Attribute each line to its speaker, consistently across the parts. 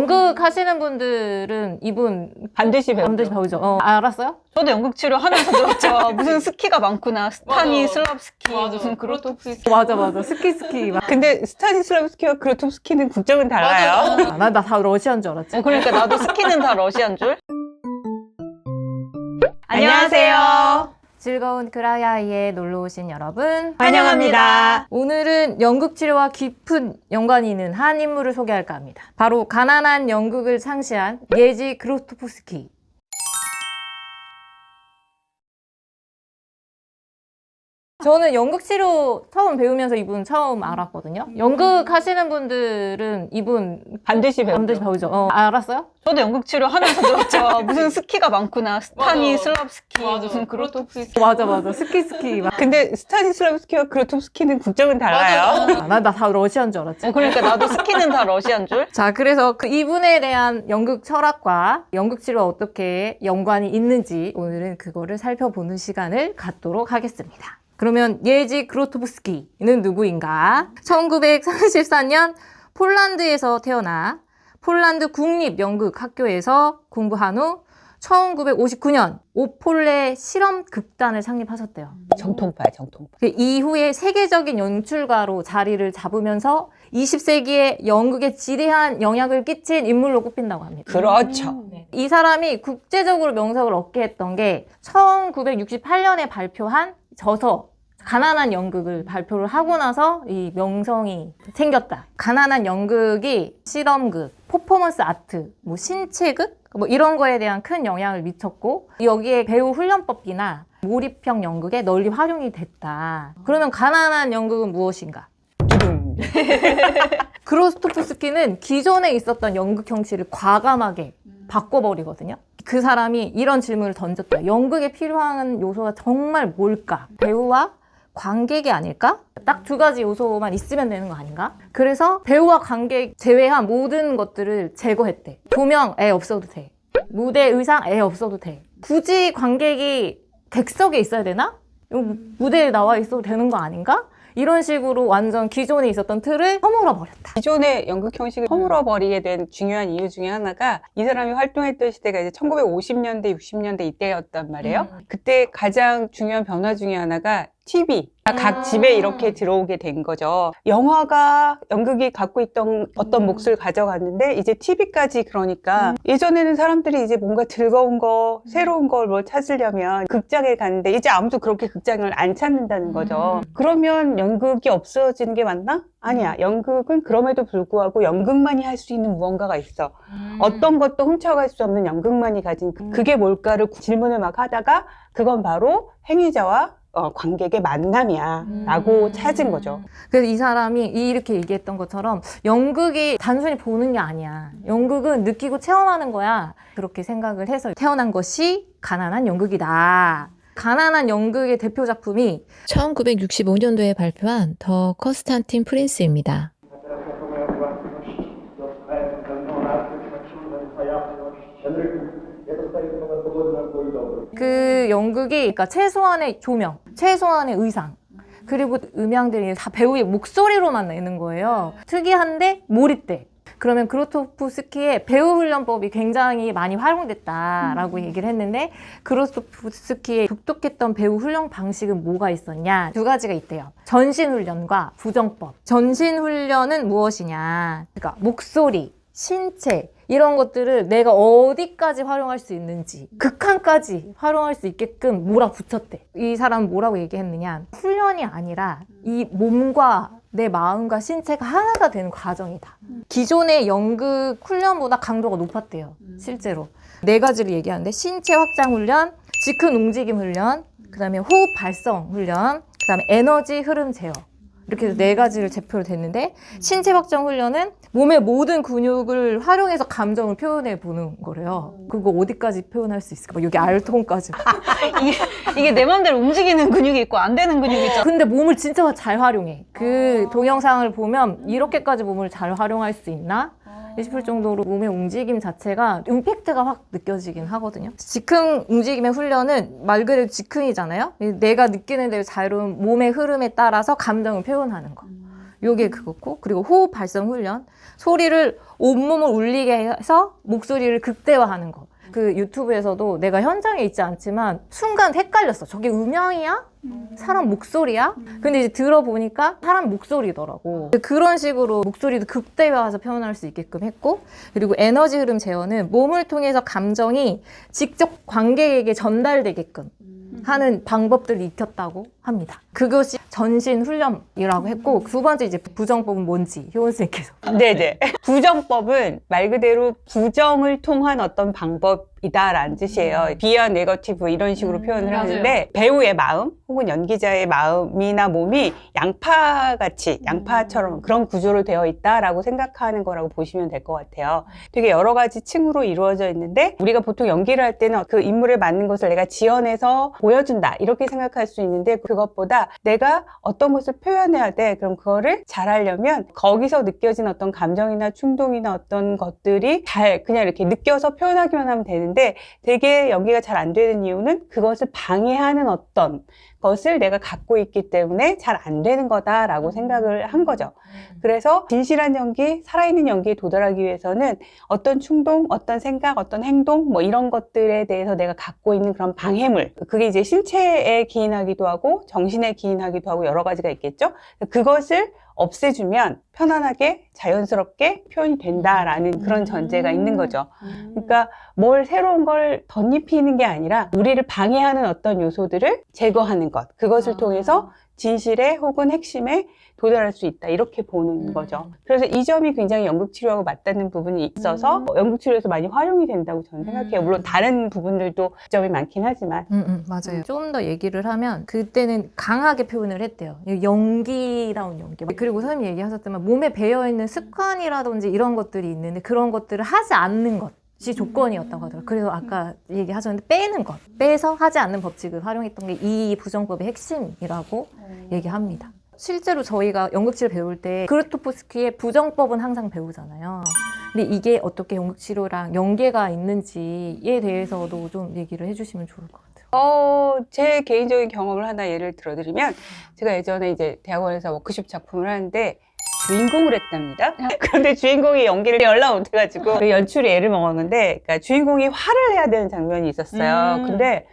Speaker 1: 연극 하시는 분들은 이분
Speaker 2: 반드시
Speaker 1: 배우죠. 알았어요?
Speaker 2: 저도 연극 치료 하면서 들었죠. 무슨 스키가 많구나. 스타니,
Speaker 3: 맞아.
Speaker 2: 슬랍스키,
Speaker 3: 맞아.
Speaker 2: 무슨 그로토프스키.
Speaker 1: 맞아. 스키 막.
Speaker 2: 근데 스타니슬라브스키와 그로토프스키는 국적은 달라요.
Speaker 3: 맞아.
Speaker 1: 나 다 러시아인 줄 알았지.
Speaker 2: 그러니까 나도 스키는 다 러시아인 줄.
Speaker 1: 안녕하세요. 즐거운 그라야이에 놀러 오신 여러분
Speaker 2: 환영합니다.
Speaker 1: 오늘은 연극 치료와 깊은 연관이 있는 한 인물을 소개할까 합니다. 바로 가난한 연극을 창시한 예지 그로토프스키. 저는 연극 치료 처음 배우면서 이분 처음 알았거든요. 연극 하시는 분들은 이분
Speaker 2: 반드시
Speaker 1: 배우죠. 알았어요?
Speaker 2: 저도 연극 치료 하면서 들었죠. 무슨 스키가 많구나. 스타니,
Speaker 3: 맞아.
Speaker 2: 슬랍스키,
Speaker 3: 맞아.
Speaker 2: 무슨 그로토프스키.
Speaker 1: 맞아. 스키 막.
Speaker 2: 근데 스타니슬라브스키와 그로토프스키는 국적은 달라요.
Speaker 1: 나 다 러시아인 줄 알았지.
Speaker 2: 그러니까 나도 스키는 다 러시아인 줄.
Speaker 1: 자, 그래서 그 이분에 대한 연극 철학과 연극 치료와 어떻게 연관이 있는지 오늘은 그거를 살펴보는 시간을 갖도록 하겠습니다. 그러면 예지 그로토프스키는 누구인가? 1934년 폴란드에서 태어나 폴란드 국립연극학교에서 공부한 후 1959년 오폴레 실험극단을 창립하셨대요.
Speaker 2: 정통파야, 정통파.
Speaker 1: 그 이후에 세계적인 연출가로 자리를 잡으면서 20세기에 연극에 지대한 영향을 끼친 인물로 꼽힌다고 합니다.
Speaker 2: 그렇죠.
Speaker 1: 이 사람이 국제적으로 명성을 얻게 했던 게 1968년에 발표한 저서 가난한 연극을 발표를 하고 나서 이 명성이 생겼다. 가난한 연극이 실험극, 퍼포먼스 아트, 뭐 신체극 뭐 이런 거에 대한 큰 영향을 미쳤고 여기에 배우 훈련법이나 몰입형 연극에 널리 활용이 됐다. 그러면 가난한 연극은 무엇인가? 그로토프스키는 기존에 있었던 연극 형식을 과감하게 바꿔버리거든요. 그 사람이 이런 질문을 던졌다. 연극에 필요한 요소가 정말 뭘까? 배우와 관객이 아닐까? 딱 두 가지 요소만 있으면 되는 거 아닌가? 그래서 배우와 관객 제외한 모든 것들을 제거했대. 조명 애 없어도 돼. 무대 의상 애 없어도 돼. 굳이 관객이 객석에 있어야 되나? 무대에 나와 있어도 되는 거 아닌가? 이런 식으로 완전 기존에 있었던 틀을 허물어 버렸다.
Speaker 2: 기존의 연극 형식을 허물어버리게 된 중요한 이유 중에 하나가 이 사람이 활동했던 시대가 이제 1950년대, 60년대 이때였단 말이에요. 그때 가장 중요한 변화 중에 하나가 TV. 각 집에 이렇게 들어오게 된 거죠. 영화가 연극이 갖고 있던 어떤 몫을 가져갔는데 이제 TV까지 그러니까 예전에는 사람들이 이제 뭔가 즐거운 거, 새로운 걸 뭘 찾으려면 극장에 갔는데 이제 아무도 그렇게 극장을 안 찾는다는 거죠. 그러면 연극이 없어지는 게 맞나? 아니야. 연극은 그럼에도 불구하고 연극만이 할 수 있는 무언가가 있어. 어떤 것도 훔쳐갈 수 없는 연극만이 가진 그게 뭘까를 질문을 막 하다가 그건 바로 행위자와 관객의 만남이야 라고 찾은 거죠.
Speaker 1: 그래서 이 사람이 이렇게 얘기했던 것처럼 연극이 단순히 보는 게 아니야. 연극은 느끼고 체험하는 거야. 그렇게 생각을 해서 태어난 것이 가난한 연극이다. 가난한 연극의 대표 작품이
Speaker 4: 1965년도에 발표한 더 커스탄틴 프린스입니다.
Speaker 1: 그 연극이 그러니까 최소한의 조명, 최소한의 의상, 그리고 음향들이 다 배우의 목소리로만 내는 거예요. 특이한데 몰입돼. 그러면 그로토프스키의 배우 훈련법이 굉장히 많이 활용됐다라고 얘기를 했는데 그로토프스키의 독특했던 배우 훈련 방식은 뭐가 있었냐? 두 가지가 있대요. 전신 훈련과 부정법. 전신 훈련은 무엇이냐? 그러니까 목소리, 신체 이런 것들을 내가 어디까지 활용할 수 있는지 극한까지 활용할 수 있게끔 몰아붙였대. 이 사람은 뭐라고 얘기했느냐? 훈련이 아니라 이 몸과 내 마음과 신체가 하나가 되는 과정이다. 기존의 연극 훈련보다 강도가 높았대요. 실제로. 네 가지를 얘기하는데 신체 확장 훈련, 즉흥 움직임 훈련, 그 다음에 호흡 발성 훈련, 그 다음에 에너지 흐름 제어. 이렇게 해서 네 가지를 제표를 됐는데 신체 확장 훈련은 몸의 모든 근육을 활용해서 감정을 표현해 보는 거래요. 그거 어디까지 표현할 수 있을까? 뭐 여기 알통까지.
Speaker 2: 이게 내 마음대로 움직이는 근육이 있고 안 되는 근육이 있잖아.
Speaker 1: 근데 몸을 진짜 잘 활용해. 그 동영상을 보면 이렇게까지 몸을 잘 활용할 수 있나? 싶을 정도로 몸의 움직임 자체가 임팩트가 확 느껴지긴 하거든요. 즉흥 움직임의 훈련은 말 그대로 즉흥이잖아요. 내가 느끼는 대로 자유로운 몸의 흐름에 따라서 감정을 표현하는 거. 요게 그거고, 그리고 호흡 발성 훈련, 소리를 온몸을 울리게 해서 목소리를 극대화하는 거. 그 유튜브에서도 내가 현장에 있지 않지만 순간 헷갈렸어. 저게 음향이야? 사람 목소리야? 근데 이제 들어보니까 사람 목소리더라고. 그런 식으로 목소리도 극대화해서 표현할 수 있게끔 했고, 그리고 에너지 흐름 제어는 몸을 통해서 감정이 직접 관객에게 전달되게끔 하는 방법들을 익혔다고 합니다. 그것이 전신 훈련이라고 했고, 두 번째 이제 부정법은 뭔지 효원쌤께서.
Speaker 2: 네네. 부정법은 말 그대로 부정을 통한 어떤 방법이다라는 뜻이에요. 비하 네거티브 이런 식으로 표현을
Speaker 1: 맞아요.
Speaker 2: 하는데, 배우의 마음 혹은 연기자의 마음이나 몸이 양파같이, 양파처럼 그런 구조로 되어 있다라고 생각하는 거라고 보시면 될 것 같아요. 되게 여러 가지 층으로 이루어져 있는데, 우리가 보통 연기를 할 때는 그 인물에 맞는 것을 내가 지어내서 보여준다 이렇게 생각할 수 있는데, 그것보다 내가 어떤 것을 표현해야 돼. 그럼 그거를 잘하려면 거기서 느껴진 어떤 감정이나 충동이나 어떤 것들이 잘 그냥 이렇게 느껴서 표현하기만 하면 되는데, 되게 연기가 잘 안 되는 이유는 그것을 방해하는 어떤 것을 내가 갖고 있기 때문에 잘 안 되는 거다라고 생각을 한 거죠. 그래서 진실한 연기, 살아있는 연기에 도달하기 위해서는 어떤 충동, 어떤 생각, 어떤 행동 뭐 이런 것들에 대해서 내가 갖고 있는 그런 방해물, 그게 이제 신체에 기인하기도 하고 정신에 기인하기도 하고 여러 가지가 있겠죠. 그것을 없애주면 편안하게 자연스럽게 표현이 된다라는 그런 전제가 있는 거죠. 그러니까 뭘 새로운 걸 덧입히는 게 아니라 우리를 방해하는 어떤 요소들을 제거하는 것, 그것을 통해서 진실에 혹은 핵심에 도달할 수 있다 이렇게 보는 거죠. 그래서 이 점이 굉장히 연극치료하고 맞닿는 부분이 있어서 연극치료에서 많이 활용이 된다고 저는 생각해요. 물론 다른 부분들도 점이 많긴 하지만
Speaker 1: 맞아요. 좀 더 얘기를 하면 그때는 강하게 표현을 했대요. 연기다운 연기. 그리고 선생님이 얘기하셨지만 몸에 배어있는 습관이라든지 이런 것들이 있는데 그런 것들을 하지 않는 것이 조건이었다고 하더라고요. 그래서 아까 얘기하셨는데 빼는 것, 빼서 하지 않는 법칙을 활용했던 게 이 부정법의 핵심이라고 얘기합니다. 실제로 저희가 연극치료 배울 때 그루토프스키의 부정법은 항상 배우잖아요. 근데 이게 어떻게 연극치료랑 연계가 있는지에 대해서도 좀 얘기를 해주시면 좋을 것 같아요.
Speaker 2: 제 개인적인 경험을 하나 예를 들어드리면, 제가 예전에 이제 대학원에서 워크숍 작품을 하는데 주인공을 했답니다. 그런데 주인공이 연기를 연락 못해가지고 그 연출이 애를 먹었는데, 그러니까 주인공이 화를 내야 되는 장면이 있었어요. 근데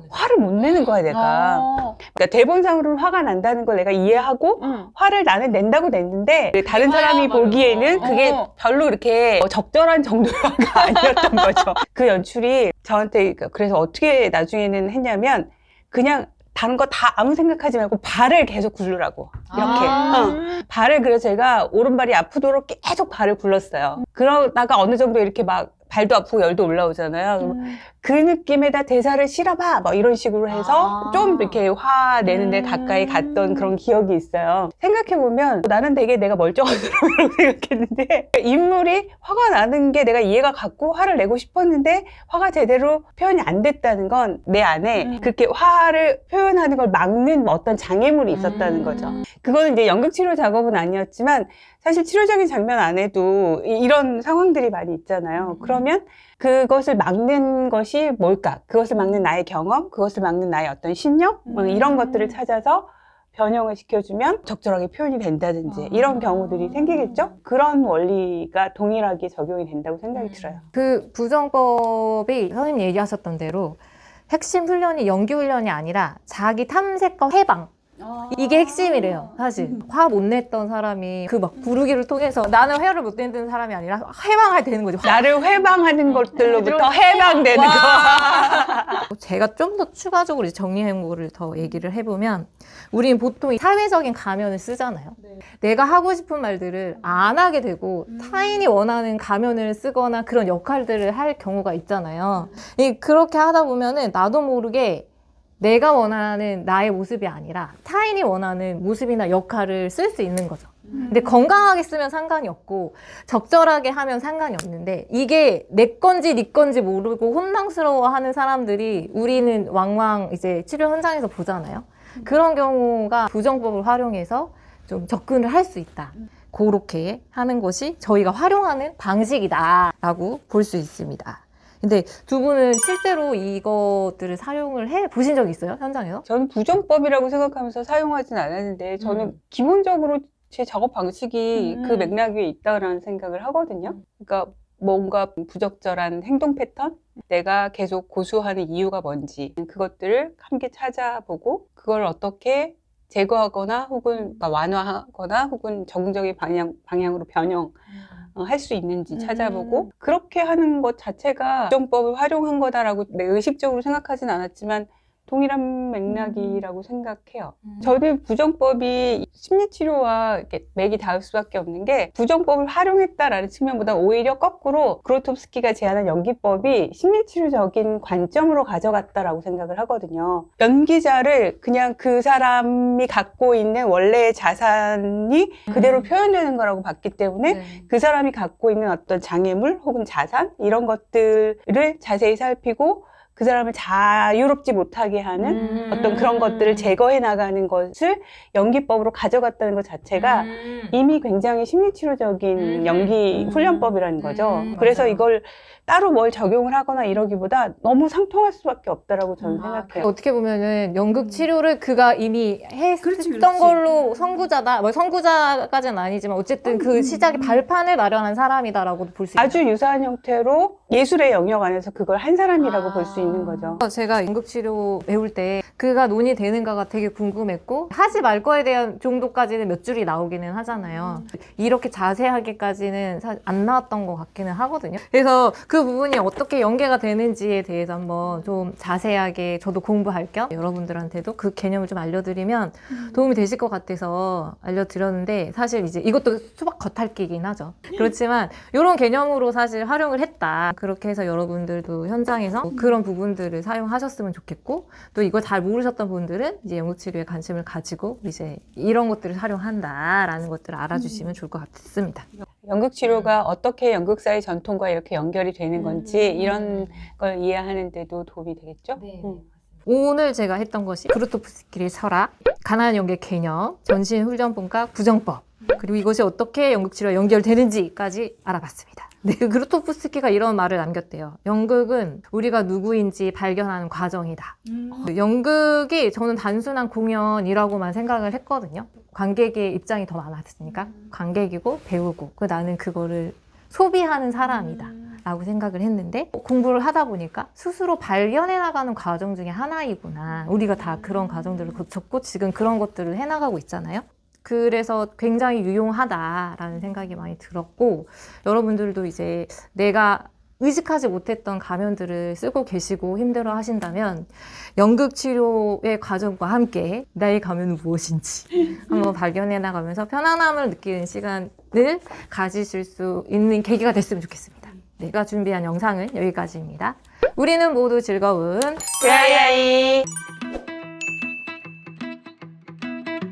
Speaker 2: 화를 못 내는 거야, 내가. 그러니까 대본상으로는 화가 난다는 걸 내가 이해하고 화를 나는 낸다고 냈는데, 다른 사람이 보기에는 그게 별로 이렇게 적절한 정도의 화가 아니었던 거죠. 그 연출이 저한테, 그래서 어떻게 나중에는 했냐면, 그냥 다른 거 다 아무 생각하지 말고 발을 계속 굴르라고 이렇게 발을, 그래서 제가 오른발이 아프도록 계속 발을 굴렀어요. 그러다가 어느 정도 이렇게 막 발도 아프고 열도 올라오잖아요. 그 느낌에다 대사를 실어봐 뭐 이런 식으로 해서 좀 이렇게 화내는데 가까이 갔던 그런 기억이 있어요. 생각해보면 나는 되게 내가 멀쩡한 사람이라고 생각했는데, 인물이 화가 나는 게 내가 이해가 갔고 화를 내고 싶었는데 화가 제대로 표현이 안 됐다는 건 내 안에 그렇게 화를 표현하는 걸 막는 어떤 장애물이 있었다는 거죠. 그거는 이제 연극치료 작업은 아니었지만 사실 치료적인 장면 안에도 이런 상황들이 많이 있잖아요. 그러면 그것을 막는 것이 뭘까? 그것을 막는 나의 경험, 그것을 막는 나의 어떤 신념, 뭐 이런 것들을 찾아서 변형을 시켜주면 적절하게 표현이 된다든지 이런 경우들이 생기겠죠? 그런 원리가 동일하게 적용이 된다고 생각이 들어요.
Speaker 1: 그 부정법이 선생님 얘기하셨던 대로 핵심 훈련이 연기 훈련이 아니라 자기 탐색과 해방, 이게 핵심이래요. 사실 화 못 냈던 사람이 그 막 부르기를 통해서 나는 화를 못 내는 사람이 아니라 해방할 되는 거죠.
Speaker 2: 나를 회방하는 것들로부터 해방되는 거.
Speaker 1: 제가 좀 더 추가적으로 이제 정리해보를 더 얘기를 해보면, 우리는 보통 사회적인 가면을 쓰잖아요. 내가 하고 싶은 말들을 안 하게 되고 타인이 원하는 가면을 쓰거나 그런 역할들을 할 경우가 있잖아요. 그렇게 하다 보면은 나도 모르게 내가 원하는 나의 모습이 아니라 타인이 원하는 모습이나 역할을 쓸 수 있는 거죠. 근데 건강하게 쓰면 상관이 없고 적절하게 하면 상관이 없는데, 이게 내 건지 네 건지 모르고 혼란스러워하는 사람들이 우리는 왕왕 이제 치료 현장에서 보잖아요. 그런 경우가 부정법을 활용해서 좀 접근을 할 수 있다. 그렇게 하는 것이 저희가 활용하는 방식이다라고 볼 수 있습니다. 근데 두 분은 실제로 이것들을 사용을 해 보신 적 있어요? 현장에서?
Speaker 2: 저는 부정법이라고 생각하면서 사용하진 않았는데, 저는 기본적으로 제 작업 방식이 그 맥락 위에 있다라는 생각을 하거든요. 그러니까 뭔가 부적절한 행동 패턴, 내가 계속 고수하는 이유가 뭔지 그것들을 함께 찾아보고 그걸 어떻게 제거하거나 혹은 완화하거나 혹은 적응적인 방향으로 변형할 수 있는지 찾아보고 그렇게 하는 것 자체가 부정법을 활용한 거다라고 내가 의식적으로 생각하진 않았지만 동일한 맥락이라고 생각해요. 저는 부정법이 심리치료와 이렇게 맥이 닿을 수밖에 없는 게 부정법을 활용했다라는 측면보다 오히려 거꾸로 그로토프스키가 제안한 연기법이 심리치료적인 관점으로 가져갔다라고 생각을 하거든요. 연기자를 그냥 그 사람이 갖고 있는 원래의 자산이 그대로 표현되는 거라고 봤기 때문에
Speaker 1: 네.
Speaker 2: 그 사람이 갖고 있는 어떤 장애물 혹은 자산 이런 것들을 자세히 살피고 그 사람을 자유롭지 못하게 하는 어떤 그런 것들을 제거해 나가는 것을 연기법으로 가져갔다는 것 자체가 이미 굉장히 심리치료적인 연기 훈련법이라는 거죠. 그래서
Speaker 1: 맞아요.
Speaker 2: 이걸 따로 뭘 적용을 하거나 이러기보다 너무 상통할 수밖에 없다라고 저는 생각해요.
Speaker 1: 어떻게 보면은 연극 치료를 그가 이미
Speaker 3: 그렇지,
Speaker 1: 했던
Speaker 3: 그렇지.
Speaker 1: 걸로 선구자다. 뭐 선구자까지는 아니지만 어쨌든 그 시작의 발판을 마련한 사람이다라고도 볼 수 있어요.
Speaker 2: 아주 유사한 형태로 예술의 영역 안에서 그걸 한 사람이라고 볼 수 있는 거죠.
Speaker 1: 제가 연극 치료 배울 때 그가 논의되는가가 되게 궁금했고 하지 말 거에 대한 정도까지는 몇 줄이 나오기는 하잖아요. 이렇게 자세하게까지는 안 나왔던 것 같기는 하거든요. 그래서 그 부분이 어떻게 연계가 되는지에 대해서 한번 좀 자세하게 저도 공부할 겸 여러분들한테도 그 개념을 좀 알려드리면 도움이 되실 것 같아서 알려드렸는데 사실 이제 이것도 수박 겉핥기긴 하죠. 그렇지만 이런 개념으로 사실 활용을 했다. 그렇게 해서 여러분들도 현장에서 그런 부분들을 사용하셨으면 좋겠고 또 이걸 잘 모르셨던 분들은 이제 연극치료에 관심을 가지고 이제 이런 것들을 활용한다라는 것들을 알아주시면 좋을 것 같습니다.
Speaker 2: 연극치료가 어떻게 연극사의 전통과 이렇게 연결이 되는 건지 이런 걸 이해하는 데도 도움이 되겠죠?
Speaker 1: 오늘 제가 했던 것이 그루토프스키의 철학, 가난한 연극 개념, 전신훈련법과 부정법 그리고 이것이 어떻게 연극치료와 연결되는지까지 알아봤습니다. 네, 그루토프스키가 이런 말을 남겼대요. 연극은 우리가 누구인지 발견하는 과정이다. 연극이 저는 단순한 공연이라고만 생각을 했거든요. 관객의 입장이 더 많았으니까 관객이고 배우고 나는 그거를 소비하는 사람이다 라고 생각을 했는데 공부를 하다 보니까 스스로 발견해 나가는 과정 중에 하나이구나. 우리가 다 그런 과정들을 거쳤고 지금 그런 것들을 해나가고 있잖아요. 그래서 굉장히 유용하다라는 생각이 많이 들었고 여러분들도 이제 내가 의식하지 못했던 가면들을 쓰고 계시고 힘들어 하신다면 연극 치료의 과정과 함께 나의 가면은 무엇인지 한번 발견해 나가면서 편안함을 느끼는 시간을 가지실 수 있는 계기가 됐으면 좋겠습니다. 내가 준비한 영상은 여기까지입니다. 우리는 모두 즐거운
Speaker 2: 드라이아이